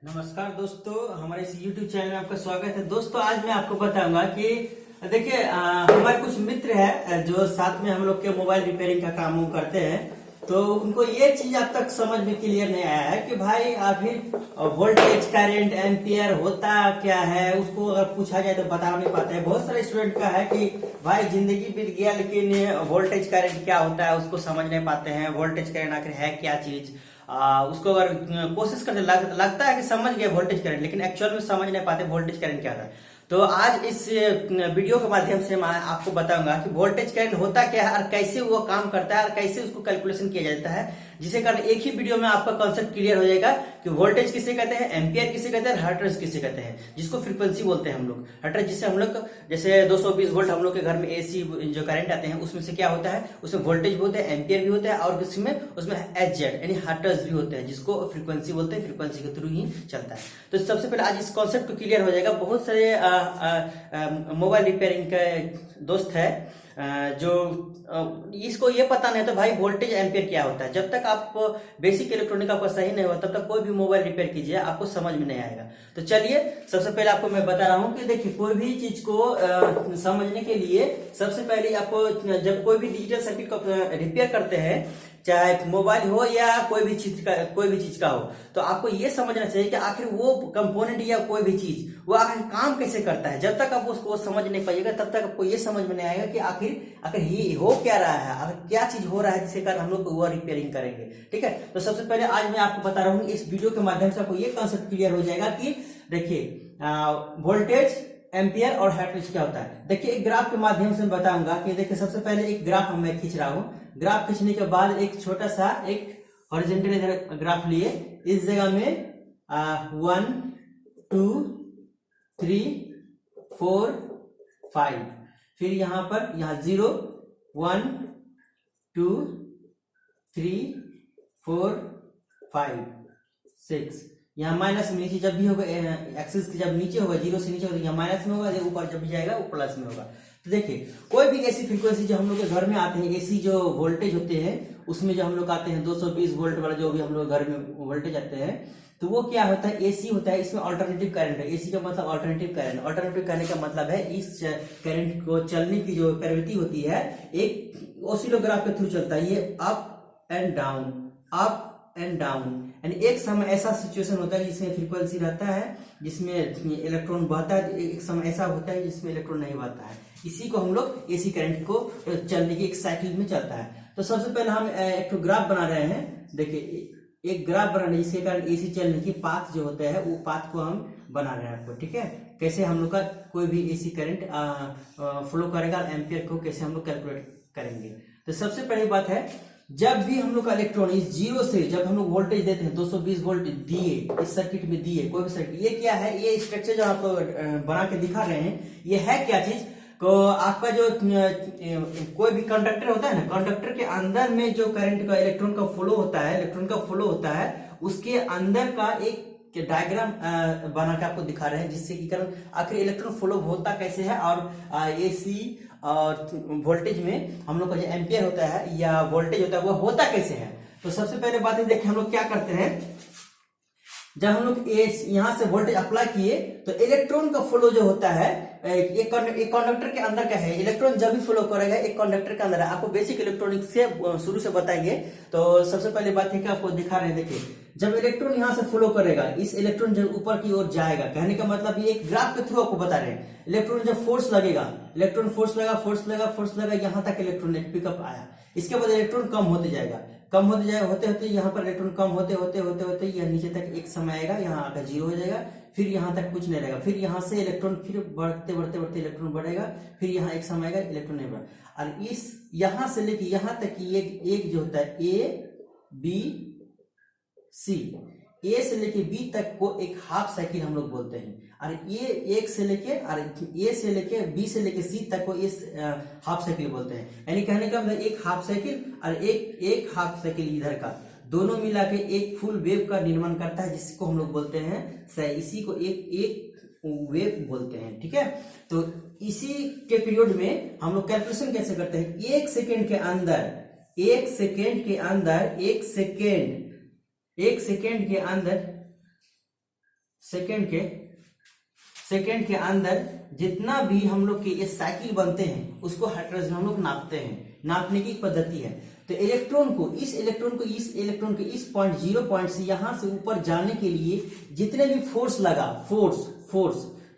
नमस्कार दोस्तों, हमारे इस YouTube चैनल में आपका स्वागत है। दोस्तों आज मैं आपको बताऊंगा कि देखिए हमारे कुछ मित्र हैं जो साथ में हम लोग के मोबाइल रिपेयरिंग का काम करते हैं। तो उनको ये चीज अब तक समझ में क्लियर नहीं आया है कि भाई आखिर वोल्टेज करंट एम्पियर होता क्या है। उसको अगर पूछा जाए तो बता नहीं पाते हैं। बहुत सारे स्टूडेंट का है कि भाई जिंदगी बीत गया लेकिन वोल्टेज करंट क्या होता है उसको समझ नहीं पाते हैं। वोल्टेज करंट आखिर है क्या चीज, उसको अगर कोशिश करते लगता है कि समझ गए वोल्टेज करंट, लेकिन एक्चुअल में समझ नहीं पाते वोल्टेज करंट क्या था। तो आज इस वीडियो के माध्यम से मैं आपको बताऊंगा कि वोल्टेज करंट होता क्या है और कैसे वो काम करता है और कैसे उसको कैलकुलेशन किया जाता है, जिसे कारण एक ही वीडियो में आपका कॉन्सेप्ट क्लियर हो जाएगा कि वोल्टेज किसे कहते हैं, एम्पियर किसे कहते हैं, हर्ट्ज किसे कहते हैं, जिसको फ्रीक्वेंसी बोलते हैं हम लोग। हर्ट्ज जिसे हम लोग जैसे 220 वोल्ट हम लोग के घर में एसी जो करंट आते हैं उसमें से क्या होता है, उसमें वोल्टेज भी होते हैं, एम्पियर भी होता है और उसमें एच जेड यानी हर्ट्ज भी होते हैं, जिसको फ्रीक्वेंसी बोलते हैं। फ्रीक्वेंसी के थ्रू ही चलता है। तो सबसे पहले आज इस कॉन्सेप्ट को क्लियर हो जाएगा। बहुत सारे मोबाइल रिपेयरिंग के दोस्त है जो इसको ये पता नहीं तो भाई वोल्टेज एम्पियर क्या होता है। जब तक आप बेसिक इलेक्ट्रॉनिक आपका सही नहीं हुआ तब तक कोई भी मोबाइल रिपेयर कीजिए आपको समझ में नहीं आएगा। तो चलिए सबसे पहले आपको मैं बता रहा हूँ कि देखिए कोई भी चीज को समझने के लिए सबसे पहले आपको जब कोई भी डिजिटल सर्किट को रिपेयर करते हैं, चाहे मोबाइल हो या कोई भी चीज का हो, तो आपको ये समझना चाहिए कि आखिर वो कंपोनेंट या कोई भी चीज वो आखिर काम कैसे करता है। जब तक आप उसको समझ नहीं पाइएगा तब तक आपको ये समझ में नहीं आएगा कि आखिर ये हो क्या रहा है, आखिर क्या चीज हो रहा है जिसके कारण हम लोग वो रिपेयरिंग करेंगे। ठीक है, तो सबसे पहले आज मैं आपको बता रहा हूँ इस वीडियो के माध्यम से आपको ये कॉन्सेप्ट क्लियर हो जाएगा कि देखिए वोल्टेज एम्पियर और हर्ट्ज क्या होता है। देखिए एक ग्राफ के माध्यम से बताऊंगा कि देखिए सबसे पहले एक ग्राफ मैं खींच रहा हूँ। ग्राफ खींचने के बाद एक छोटा सा एक हॉरिजॉन्टल इधर ग्राफ लिए, इस जगह में 1 2 3 4 5, फिर यहाँ पर यहाँ 0 1 2 3 4 5 6, यहाँ माइनस में नीचे जब भी होगा एक्सिस के जब नीचे होगा 0 से नीचे होगा यहाँ माइनस में होगा, ऊपर जब भी जाएगा वो प्लस में होगा। तो देखिए कोई भी ऐसी फ्रीक्वेंसी जो हम लोग के घर में आते हैं, एसी जो वोल्टेज होते हैं उसमें जो हम लोग आते हैं 220 वोल्ट वाला जो भी हम लोग घर में वोल्टेज आते हैं, तो वो क्या होता है, एसी होता है। इसमें अल्टरनेटिव करंट है। एसी का मतलब अल्टरनेटिव करंट। अल्टरनेटिव करंट का मतलब है इस करंट को चलने की जो प्रवृत्ति होती है एक ऑसिलोग्राफ के थ्रू चलता है। ये up and down, up and down, यानी एक समय ऐसा सिचुएशन होता है जिसमें फ्रीक्वेंसी रहता है जिसमें इलेक्ट्रॉन बहता है, एक समय ऐसा होता है जिसमें इलेक्ट्रॉन नहीं बहता है। इसी को हम लोग एसी करंट को चलने की एक साइकिल में चलता है। तो सबसे पहले हम एक तो ग्राफ बना रहे हैं। देखिए एक ग्राफ बना रहे हैं जिसके कारण एसी चलने की पाथ जो होता है वो पाथ को हम बना रहे हैं आपको। ठीक है, कैसे हम लोग का कोई भी एसी करंट फ्लो करेगा, एम्पियर को कैसे हम लोग कैलकुलेट करेंगे। तो सबसे पहली बात है, जब भी हम लोग का इलेक्ट्रॉन इस जीरो से जब हम लोग वोल्टेज देते हैं 220 वोल्ट दिए इस सर्किट में दिए, कोई भी सर्किट, ये क्या है, ये स्ट्रक्चर जो आपको बना के दिखा रहे हैं ये है क्या चीज को, आपका जो कोई भी कंडक्टर होता है ना, कंडक्टर के अंदर में जो करंट का इलेक्ट्रॉन का फ्लो होता है, इलेक्ट्रॉन का फ्लो होता है उसके अंदर का एक डायग्राम बना के आपको दिखा रहे हैं, जिससे कि कारण आखिर इलेक्ट्रॉन फ्लो होता कैसे है और एसी और वोल्टेज में हम लोग का जो एम्पियर होता है या वोल्टेज होता है वो होता कैसे है। तो सबसे पहले बात है, देखिए हम लोग क्या करते हैं, जब हम लोग यहां से वोल्टेज अप्लाई किए तो इलेक्ट्रॉन का फ्लो जो होता है एक कंडक्टर के अंदर का है। इलेक्ट्रॉन जब भी फ्लो करेगा एक कंडक्टर के अंदर है। आपको बेसिक इलेक्ट्रॉनिक्स से शुरू से बताएंगे। तो सबसे पहले बात है कि आपको दिखा रहे हैं, देखिए जब इलेक्ट्रॉन यहां से फ्लो करेगा इस इलेक्ट्रॉन जब ऊपर की ओर जाएगा, कहने का मतलब ये एक ग्राफ के थ्रू आपको बता रहे हैं। इलेक्ट्रॉन जब फोर्स लगेगा, इलेक्ट्रॉन फोर्स लगा यहां तक इलेक्ट्रॉन पिकअप आया, इसके बाद इलेक्ट्रॉन कम होते जाएगा, कम होते जाएगा, होते होते यहाँ पर इलेक्ट्रॉन कम होते होते होते होते यह नीचे तक एक समय आएगा, यहाँ आकर 0 हो जाएगा, फिर यहाँ तक कुछ नहीं रहेगा, फिर यहाँ से इलेक्ट्रॉन फिर बढ़ते बढ़ते बढ़ते इलेक्ट्रॉन बढ़ेगा, फिर यहाँ एक समय आएगा इलेक्ट्रॉन नहीं बढ़ा। और इस यहाँ से लेके यहाँ तक की एक जो होता है ए बी सी, ए से लेके बी तक को एक हाफ साइकिल हम लोग बोलते हैं। और ये एक से लेके और ए से लेके बी से लेके सी तक को इस हाफ साइकिल बोलते हैं। यानी कहने का मतलब एक हाफ साइकिल और एक हाफ साइकिल इधर का दोनों मिला के एक फुल वेव का निर्माण करता है, जिसको हम लोग बोलते हैं, इसी को एक वेव बोलते हैं। ठीक है, तो इसी के पीरियड में हम लोग कैलकुलेशन कैसे करते हैं, एक सेकेंड के अंदर एक सेकेंड के अंदर सेकेंड के अंदर जितना भी हम लोग के ये साइकिल बनते हैं उसको हाइड्रोजन हम लोग नापते हैं, नापने की पद्धति है। तो इलेक्ट्रॉन को इस पॉइंट 0 पॉइंट से यहां से ऊपर जाने के लिए जितने भी फोर्स लगा,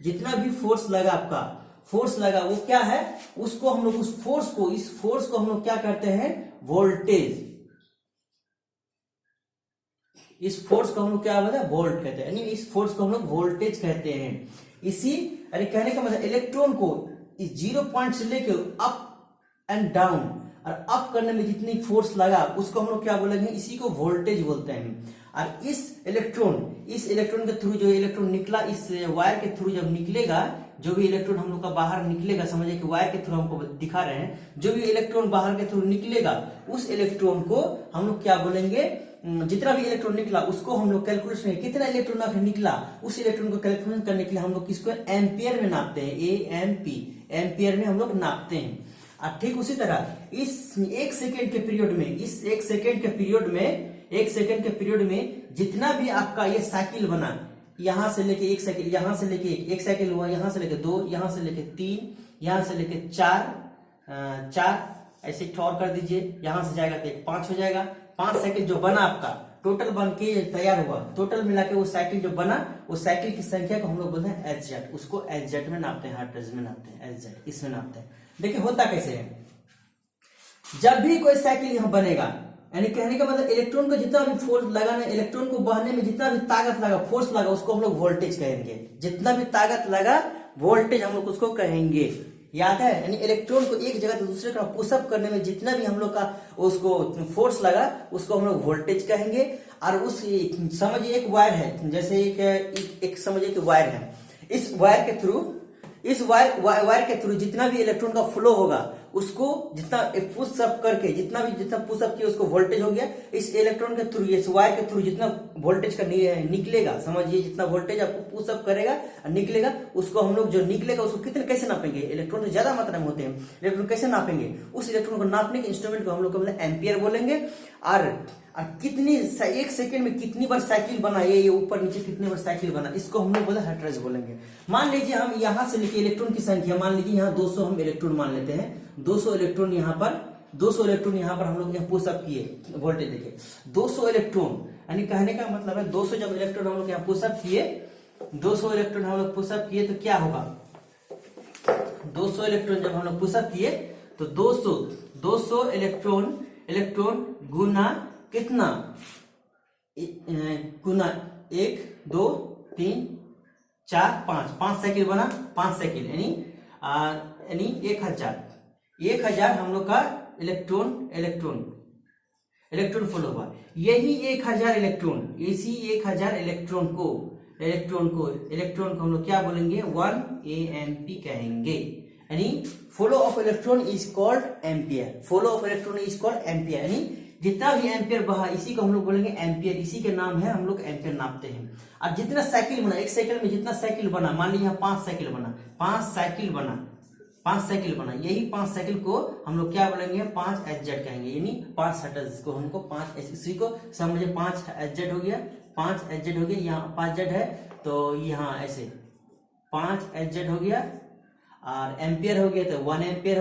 जितना भी फोर्स लगा आपका, फोर्स लगा वो क्या है, उसको हम लोग इस फोर्स को हम लोग क्या करते हैं, वोल्टेज। इस फोर्स को हम लोग क्या बोलते हैं, वोल्ट कहते हैं, यानी इस फोर्स को हम लोग वोल्टेज कहते हैं। इसी अरे कहने का मतलब इलेक्ट्रॉन को इस 0 पॉइंट से लेकर अप एंड डाउन, और अप करने में जितनी फोर्स लगा उसको हम लोग क्या बोलेंगे, इसी को वोल्टेज बोलते हैं। और इस इलेक्ट्रॉन के थ्रू जो इलेक्ट्रॉन निकला, इस वायर के थ्रू जब निकलेगा, जो भी इलेक्ट्रॉन हम लोग का बाहर निकलेगा, समझिए कि वायर के थ्रू हमको दिखा रहे हैं, जो भी इलेक्ट्रॉन बाहर के थ्रू निकलेगा उस इलेक्ट्रॉन को हम लोग क्या बोलेंगे, जितना भी इलेक्ट्रॉन निकला उसको हम लोग कैलकुलेशन, कितना इलेक्ट्रॉन निकला उस इलेक्ट्रॉन को कैलकुलेशन करने के लिए हम लोग किसको एम्पियर में नापते हैं, AMP, एम्पियर में हम लोग नापते हैं। और ठीक उसी तरह इस 1 सेकेंड के पीरियड में जितना भी आपका ये साइकिल बना, यहां से लेके एक साइकिल, यहां से लेके एक साइकिल हुआ, यहां से लेके 2, यहां से लेके 3, यहां से लेके 4 ऐसे ठोर कर दीजिए, यहां से जाएगा तो 5 हो जाएगा। 5 साइकिल जो बना आपका टोटल बन के तैयार हुआ, टोटल मिला के वो साइकिल जो बना, वो साइकिल की संख्या को हम लोग बोलते हैं SZ, उसको SZ में नापते हैं, हार्ट्ज में नापते हैं, SZ इसमें नापते हैं। देखिए होता कैसे है, जब भी कोई साइकिल यहां बनेगा, यानी कहने का मतलब इलेक्ट्रॉन को जितना भी फोर्स लगाना, इलेक्ट्रॉन को बहने में जितना भी ताकत लगा, फोर्स लगा, उसको हम लोग वोल्टेज कहेंगे। जितना भी ताकत लगा वोल्टेज हम लोग उसको कहेंगे, याद है। यानी इलेक्ट्रॉन को एक जगह से दूसरे का पुशअप करने में जितना भी हम लोग का उसको फोर्स लगा उसको हम लोग वोल्टेज कहेंगे। और उस समझिए एक वायर है, जैसे एक समझिए कि वायर है, इस वायर के थ्रू जितना भी इलेक्ट्रॉन का फ्लो होगा उसको जितना पुशअप करके जितना पुशअप किया उसको वोल्टेज हो गया। इस इलेक्ट्रॉन के थ्रू, इस वायर के थ्रू जितना वोल्टेज का निकलेगा, समझिए जितना वोल्टेज आपको पुशअप करेगा और निकलेगा, उसको हम लोग जो निकलेगा उसको कितने कैसे नापेंगे, इलेक्ट्रॉन तो ज्यादा मात्रा में होते हैं, इलेक्ट्रॉन कैसे नापेंगे, उस इलेक्ट्रॉन को नापने के इंस्ट्रूमेंट को हम लोग एम्पियर बोलेंगे। और कितनी 1 सेकेंड में कितनी बार साइकिल बना, ये ऊपर नीचे कितनी बार साइकिल बना, इसको हम लोग बोले हर्ट्ज बोलेंगे। मान लीजिए हम यहां से लेके इलेक्ट्रॉन की संख्या, मान लीजिए यहाँ 200 हम इलेक्ट्रॉन मान लेते हैं, 200 इलेक्ट्रॉन यहाँ पर हम लोग यहाँ पुशअप किए, वोल्टेज देखिए 200 इलेक्ट्रॉन, यानी कहने का मतलब है 200 जब इलेक्ट्रॉन हम लोग यहाँ पुशअप किए, 200 इलेक्ट्रॉन हम लोग पुशअप किए तो क्या होगा, 200 इलेक्ट्रॉन जब हम लोग पुशअप किए तो 200 इलेक्ट्रॉन गुना कितना, गुना 1 2 3 4 5 साइकिल बना, 5 साइकिल यानी 1000 हम लोग का इलेक्ट्रॉन फ्लो हुआ। यही 1000 इलेक्ट्रॉन को हम लोग क्या बोलेंगे, 1 AMP कहेंगे। यानी flow of electron is called ampere, यानी जितना भी एम्पियर बहा इसी को हम लोग बोलेंगे एम्पियर, इसी के नाम है, हम लोग एम्पियर नापते हैं। अब जितना साइकिल बना, 1 सेकंड में जितना साइकिल बना, मान लीजिए 5 साइकिल बना, 5 साइकिल बना, यही 5 साइकिल को हम लोग क्या बोलेंगे, 5 SZ कहेंगे, यानी 5 हर्ट्ज को हमको 5, इसी को समझे 5 SZ हो गया, 5 SZ हो गया, यहाँ 5 Z है तो यहाँ ऐसे 5 SZ हो गया, और एम्पियर हो गया तो 1 एम्पियर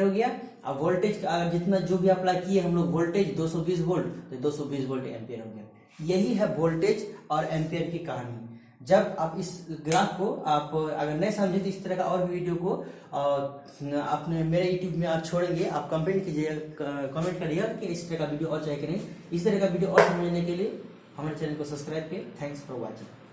हो गया। अब वोल्टेज जितना जो भी अप्लाई किए हम लोग वोल्टेज 220 वोल्ट, तो 220 वोल्ट एम्पियर हो गया। यही है वोल्टेज और एम्पियर की कहानी। जब आप इस ग्राफ को आप अगर नहीं समझे तो इस तरह का और भी वीडियो को अपने मेरे यूट्यूब में आप छोड़ेंगे, आप कमेंट करिएगा कि इस तरह का वीडियो और चाहिए कि नहीं। इस तरह का वीडियो और समझने के लिए हमारे चैनल को सब्सक्राइब करें। Thanks for watching.